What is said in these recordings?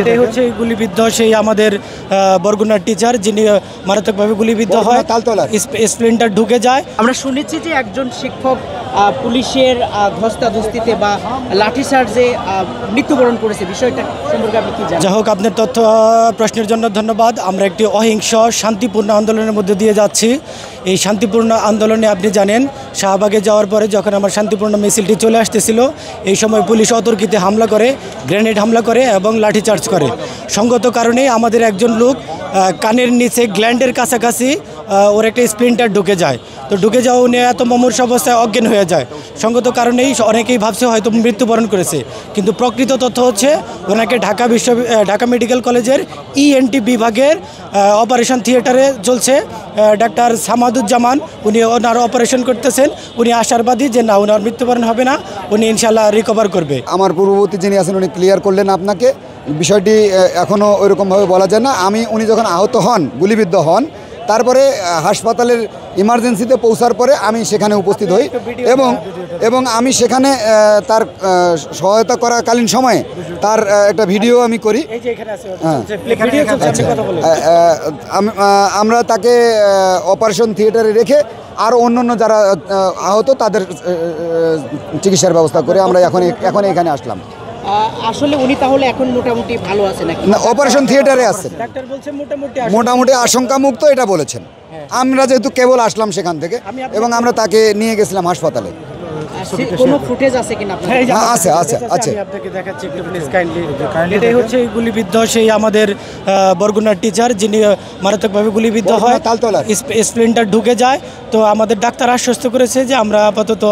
এটাই হচ্ছে গুলিবিদ্ধ সেই আমাদের বরগুনার টিচার যিনি মারাত্মকভাবে গুলিবিদ্ধ হয়, স্প্লিন্টার ঢুকে যায়। আমরা শুনেছি যে একজন শিক্ষক পুলিশের ধস্তাধস্তিতে বা লাঠিচার্জে মৃত্যুবরণ করেছে, বিষয়টা সম্পর্কে আপনি কি জানেন? যাই হোক, আপনার তথ্য প্রশ্নের জন্য ধন্যবাদ। আমরা একটি অহিংস শান্তিপূর্ণ আন্দোলনের মধ্যে দিয়ে যাচ্ছি। এই শান্তিপূর্ণ আন্দোলনে আপনি জানেন, শাহবাগে যাওয়ার পরে যখন আমার শান্তিপূর্ণ মিছিলটি চলে আসতেছিল, এই সময় পুলিশ অতর্কিতে হামলা করে, গ্রেনেড হামলা করে এবং লাঠিচার্জ করে। সঙ্গত কারণেই আমাদের একজন লোক কানের নিচে গ্ল্যান্ডের কাছাকাছি ওর একটা স্প্লিন্টার ঢুকে যায়। তো ঢুকে যাওয়া উনি এত মুমূর্ষু অবস্থায় অজ্ঞান হয়ে যায়। সঙ্গত কারণেই অনেকেই ভাবছে হয়তো মৃত্যুবরণ করেছে, কিন্তু প্রকৃত তথ্য হচ্ছে ওনাকে ঢাকা মেডিকেল কলেজের ENT বিভাগের অপারেশন থিয়েটারে চলছে ডাক্তার সামাদুজ্জামান, উনি ওনার অপারেশন করতেছেন। উনি আশাবাদী যে না, ওনার মৃত্যুবরণ হবে না, উনি ইনশাল্লাহ রিকভার করবে। আমার পূর্ববর্তী যিনি আছেন উনি ক্লিয়ার করলেন আপনাকে, বিষয়টি এখনও ওইরকমভাবে বলা যায় না। উনি যখন আহত হন, গুলিবিদ্ধ হন, তারপরে হাসপাতালের ইমার্জেন্সিতে পৌঁছার পরে আমি সেখানে উপস্থিত হই এবং আমি সেখানে তার সহায়তা করাকালীন সময়ে তার একটা ভিডিও আমি করি। আমরা তাকে অপারেশন থিয়েটারে রেখে আরও অন্য যারা আহত তাদের চিকিৎসার ব্যবস্থা করে আমরা এখন এখানে আসলাম। আসলে উনি তাহলে এখন মোটামুটি ভালো আছে নাকি? না, অপারেশন থিয়েটারে আছেন, ডাক্তার বলছে মোটামুটি আশঙ্কামুক্ত এটা বলেছেন। আমরা যেহেতু কেবল আসলাম সেখান থেকে এবং আমরা তাকে নিয়ে গেছিলাম হাসপাতালে। কোনো ফুটেজ আছে কিনা? আছে। আমি আপনাকে দেখাচ্ছি একটু, প্লিজ কাইন্ডলি। এটাই হচ্ছে গুলিবিদ্ধ সেই আমাদের বরগুনার টিচার যিনি মারাত্মকভাবে গুলিবিদ্ধ হয়, স্প্লিন্টার ঢুকে যায়। তো আমাদের ডাক্তার আশ্বস্ত করেছে যে আমরা আপাতত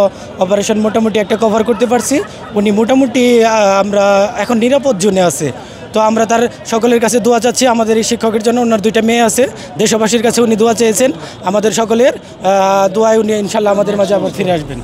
অপারেশন মোটামুটি একটা কভার করতে পারছি। উনি মোটামুটি আমরা এখন নিরাপদ জোনে আছে। তো আমরা তার সকলের কাছে দোয়া চাচ্ছি। আমাদের এই শিক্ষকের জন্য, ওনার 2টা মেয়ে আছে, দেশবাসীর কাছে উনি দোয়া চেয়েছেন। আমাদের সকলের দোয়ায় উনি ইনশাল্লাহ আমাদের মাঝে আবার ফিরে আসবেন।